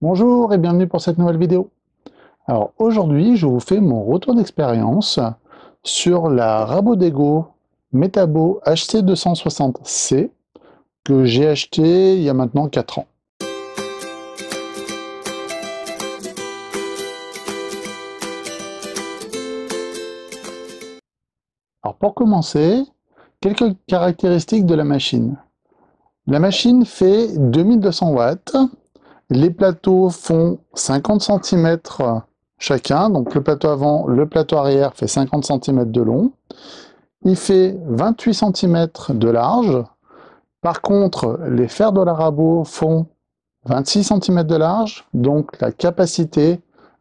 Bonjour et bienvenue pour cette nouvelle vidéo. Alors aujourd'hui, je vous fais mon retour d'expérience sur la Rabodego Metabo HC260C que j'ai acheté il y a maintenant 4 ans. Alors pour commencer, quelques caractéristiques de la machine. La machine fait 2200 watts. Les plateaux font 50 cm chacun, donc le plateau avant, le plateau arrière fait 50 cm de long. Il fait 28 cm de large. Par contre, les fers de la Rabo font 26 cm de large, donc la capacité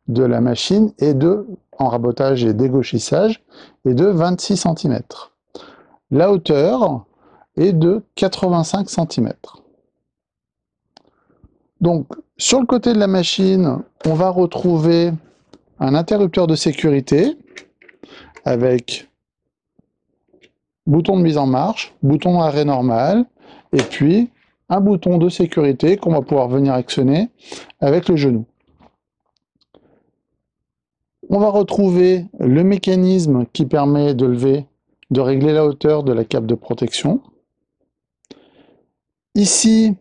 de la machine est en rabotage et dégauchissage, est de 26 cm. La hauteur est de 85 cm. Donc, sur le côté de la machine, on va retrouver un interrupteur de sécurité avec bouton de mise en marche, bouton d'arrêt normal, et puis un bouton de sécurité qu'on va pouvoir venir actionner avec le genou. On va retrouver le mécanisme qui permet de régler la hauteur de la cape de protection. Ici,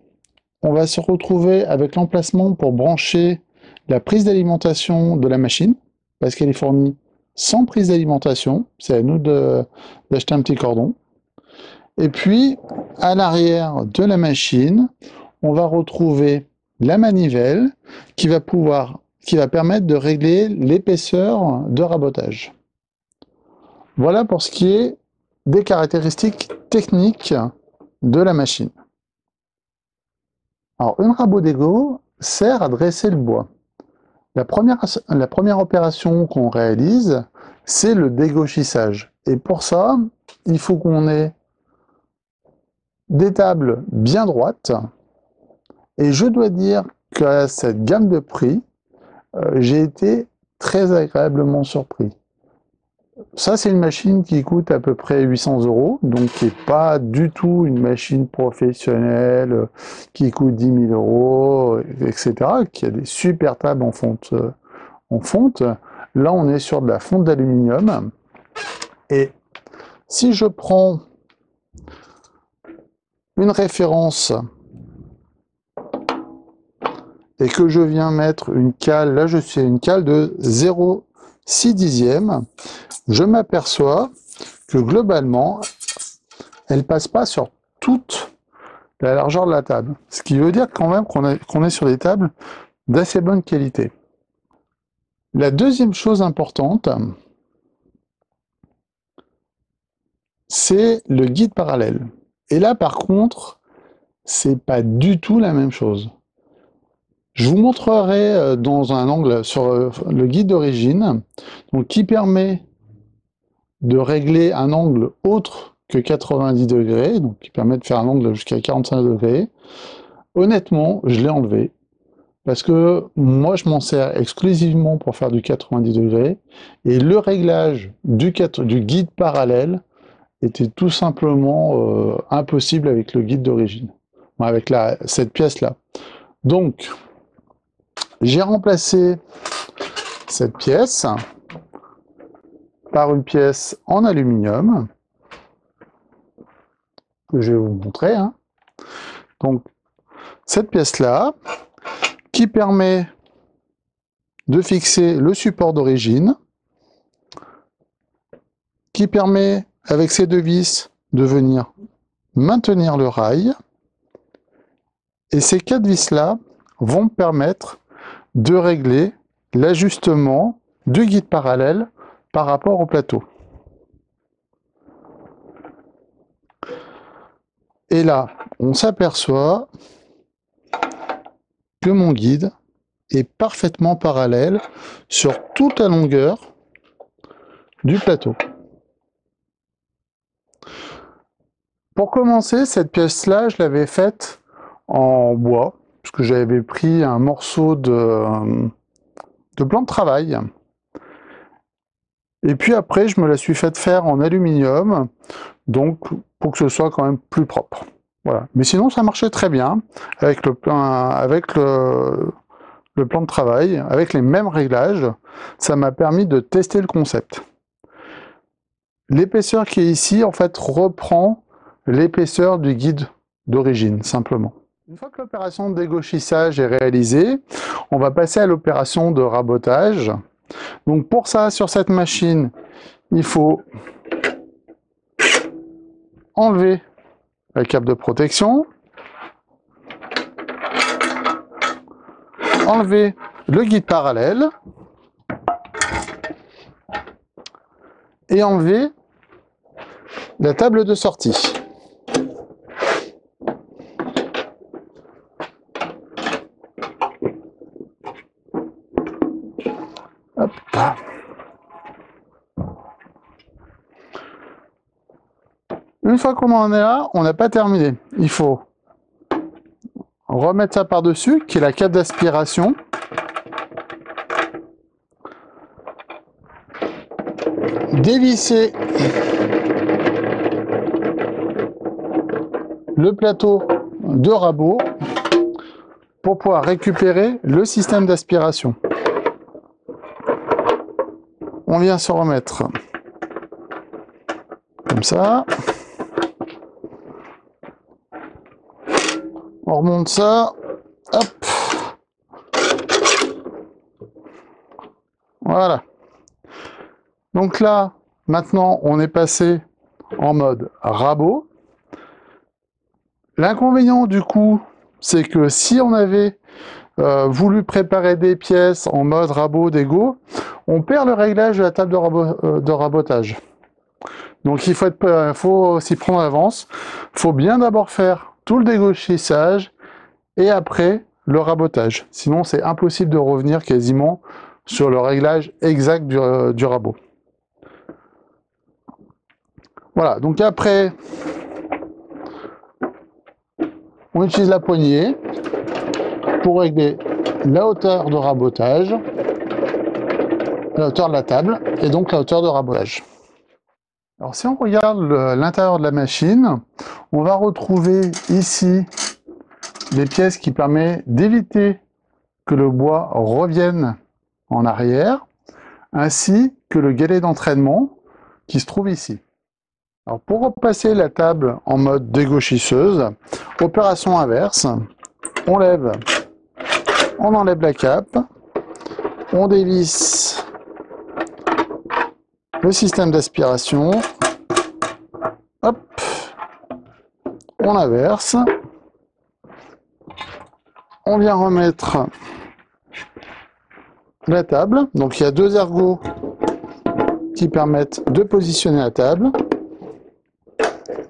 on va se retrouver avec l'emplacement pour brancher la prise d'alimentation de la machine, parce qu'elle est fournie sans prise d'alimentation. C'est à nous d'acheter un petit cordon. Et puis, à l'arrière de la machine, on va retrouver la manivelle qui va permettre de régler l'épaisseur de rabotage. Voilà pour ce qui est des caractéristiques techniques de la machine. Alors, une Rabodego sert à dresser le bois. La première opération qu'on réalise, c'est le dégauchissage. Et pour ça, il faut qu'on ait des tables bien droites. Et je dois dire qu'à cette gamme de prix, j'ai été très agréablement surpris. Ça, c'est une machine qui coûte à peu près 800 €, donc qui n'est pas du tout une machine professionnelle qui coûte 10 000 €, etc., qui a des super tables en fonte. Là, on est sur de la fonte d'aluminium. Et si je prends une référence et que je viens mettre une cale, là je suis à une cale de 0,6 dixième, je m'aperçois que globalement, elle passe pas sur toute la largeur de la table. Ce qui veut dire quand même qu'on est sur des tables d'assez bonne qualité. La deuxième chose importante, c'est le guide parallèle. Et là, par contre, c'est pas du tout la même chose. Je vous montrerai dans un angle sur le guide d'origine, donc qui permet de régler un angle autre que 90 degrés, donc qui permet de faire un angle jusqu'à 45 degrés. Honnêtement, je l'ai enlevé parce que moi je m'en sers exclusivement pour faire du 90 degrés et le réglage du guide parallèle était tout simplement impossible avec le guide d'origine, avec cette pièce là. Donc j'ai remplacé cette pièce par une pièce en aluminium que je vais vous montrer. Donc cette pièce là qui permet de fixer le support d'origine, qui permet avec ces deux vis de venir maintenir le rail, et ces 4 vis là vont permettre de régler l'ajustement du guide parallèle par rapport au plateau. Et là, on s'aperçoit que mon guide est parfaitement parallèle sur toute la longueur du plateau. Pour commencer, cette pièce-là, je l'avais faite en bois, parce que j'avais pris un morceau de plan de travail. Et puis après, je me la suis faite faire en aluminium, donc pour que ce soit quand même plus propre. Voilà. Mais sinon, ça marchait très bien avec le le plan de travail avec les mêmes réglages. Ça m'a permis de tester le concept. L'épaisseur qui est ici, en fait, reprend l'épaisseur du guide d'origine, simplement. Une fois que l'opération de dégauchissage est réalisée, on va passer à l'opération de rabotage. Donc pour ça, sur cette machine, il faut enlever la cape de protection, enlever le guide parallèle et enlever la table de sortie. Hop. Une fois qu'on en est là, on n'a pas terminé. Il faut remettre ça par-dessus, qui est la cape d'aspiration. Dévisser le plateau de rabot pour pouvoir récupérer le système d'aspiration. On vient se remettre comme ça. On remonte ça. Hop. Voilà. Donc là, maintenant, on est passé en mode rabot. L'inconvénient du coup, c'est que si on avait voulu préparer des pièces en mode rabot d'égo, on perd le réglage de la table de rabotage. Donc il faut s'y prendre à l'avance. Il faut bien d'abord faire tout le dégauchissage et après le rabotage. Sinon, c'est impossible de revenir quasiment sur le réglage exact du rabot. Voilà, donc après, on utilise la poignée pour régler la hauteur de rabotage, la hauteur de la table et donc la hauteur de rabotage. Alors si on regarde l'intérieur de la machine, on va retrouver ici des pièces qui permettent d'éviter que le bois revienne en arrière, ainsi que le galet d'entraînement qui se trouve ici. Alors pour repasser la table en mode dégauchisseuse, opération inverse, on enlève la cape, on dévisse le système d'aspiration, hop, on inverse, on vient remettre la table, donc il y a deux ergots qui permettent de positionner la table,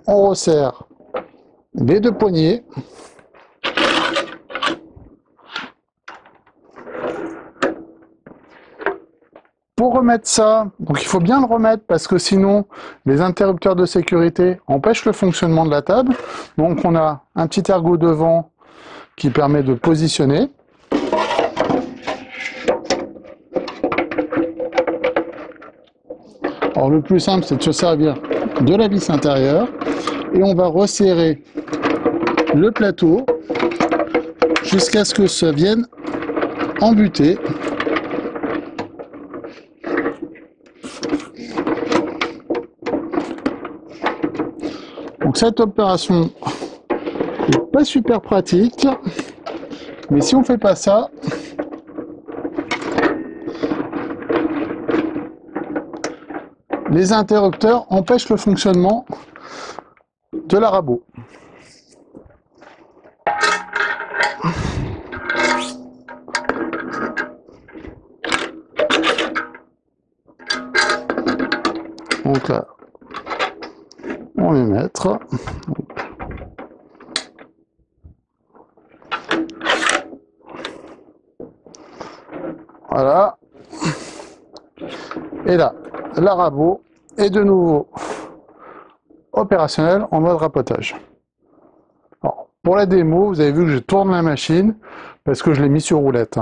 on resserre les deux poignées, pour remettre ça, donc il faut bien le remettre parce que sinon les interrupteurs de sécurité empêchent le fonctionnement de la table. Donc on a un petit ergot devant qui permet de positionner. Alors le plus simple, c'est de se servir de la vis intérieure et on va resserrer le plateau jusqu'à ce que ça vienne embuter. Donc cette opération n'est pas super pratique, mais si on ne fait pas ça, les interrupteurs empêchent le fonctionnement de la rabot. Donc là, on va mettre. Voilà. Et là, la rabot est de nouveau opérationnelle en mode rabotage. Alors, pour la démo, vous avez vu que je tourne la machine parce que je l'ai mis sur roulette.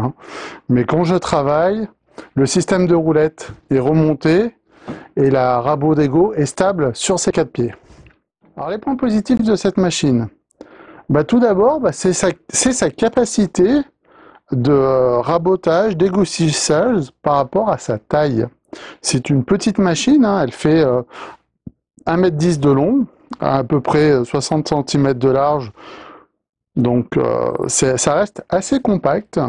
Mais quand je travaille, le système de roulette est remonté et la rabot d'égo est stable sur ses quatre pieds. Alors les points positifs de cette machine, tout d'abord, c'est sa capacité de rabotage, d'égoutissage par rapport à sa taille. C'est une petite machine, hein, elle fait 1,10 m de long, à peu près 60 cm de large, donc ça reste assez compact.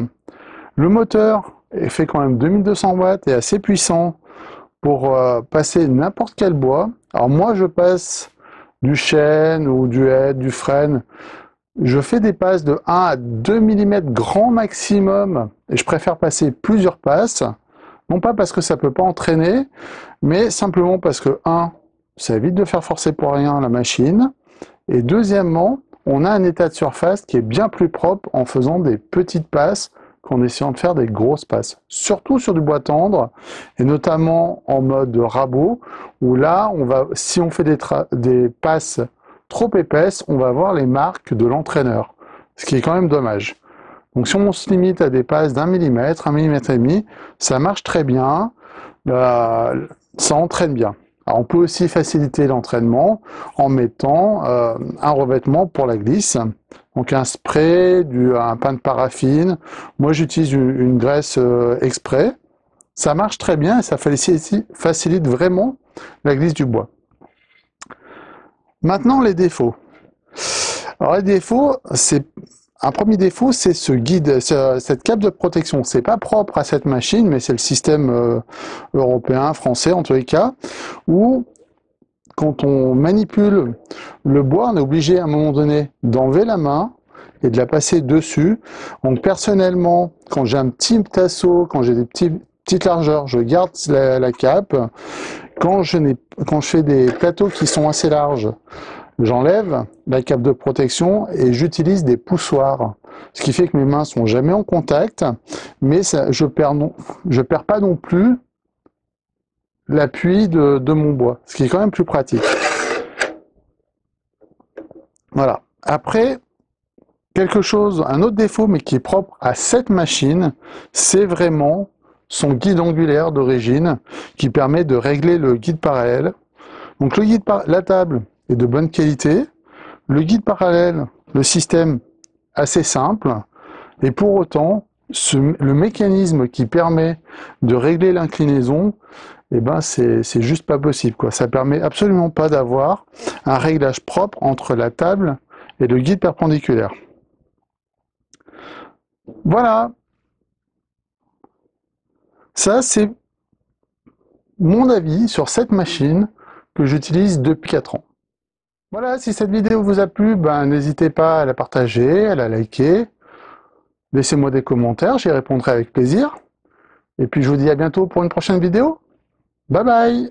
Le moteur fait quand même 2200 watts et assez puissant pour passer n'importe quel bois. Alors moi je passe du chêne ou du hêtre, du frêne. Je fais des passes de 1 à 2 mm grand maximum et je préfère passer plusieurs passes. Non pas parce que ça peut pas entraîner, mais simplement parce que, ça évite de faire forcer pour rien la machine. Et deuxièmement, on a un état de surface qui est bien plus propre en faisant des petites passes qu'en essayant de faire des grosses passes. Surtout sur du bois tendre, et notamment en mode rabot, où là, si on fait des passes trop épaisses, on va avoir les marques de l'entraîneur, ce qui est quand même dommage. Donc si on se limite à des passes d'1 mm, 1 mm et demi, ça marche très bien, ça entraîne bien. Alors on peut aussi faciliter l'entraînement en mettant un revêtement pour la glisse, donc un spray, un pain de paraffine. Moi j'utilise une graisse exprès, ça marche très bien et ça facilite vraiment la glisse du bois. Maintenant les défauts. Alors les défauts, un premier défaut, c'est ce guide, cette cape de protection. C'est pas propre à cette machine, mais c'est le système européen, français en tous les cas, où quand on manipule le bois, on est obligé à un moment donné d'enlever la main et de la passer dessus. Donc personnellement, quand j'ai un petit tasseau, quand j'ai des petites largeurs, je garde la cape. Quand je fais des plateaux qui sont assez larges, j'enlève la cape de protection et j'utilise des poussoirs. Ce qui fait que mes mains sont jamais en contact, mais je perds pas non plus l'appui de mon bois, ce qui est quand même plus pratique. Voilà. Après, un autre défaut, mais qui est propre à cette machine, c'est vraiment son guide angulaire d'origine, qui permet de régler le guide parallèle. Donc la table est de bonne qualité, le guide parallèle, le système assez simple, et pour autant, le mécanisme qui permet de régler l'inclinaison, eh ben c'est juste pas possible, quoi. Ça permet absolument pas d'avoir un réglage propre entre la table et le guide perpendiculaire. Voilà. Ça, c'est mon avis sur cette machine que j'utilise depuis 4 ans. Voilà, si cette vidéo vous a plu, n'hésitez pas à la partager, à la liker. Laissez-moi des commentaires, j'y répondrai avec plaisir. Et puis je vous dis à bientôt pour une prochaine vidéo. Bye bye!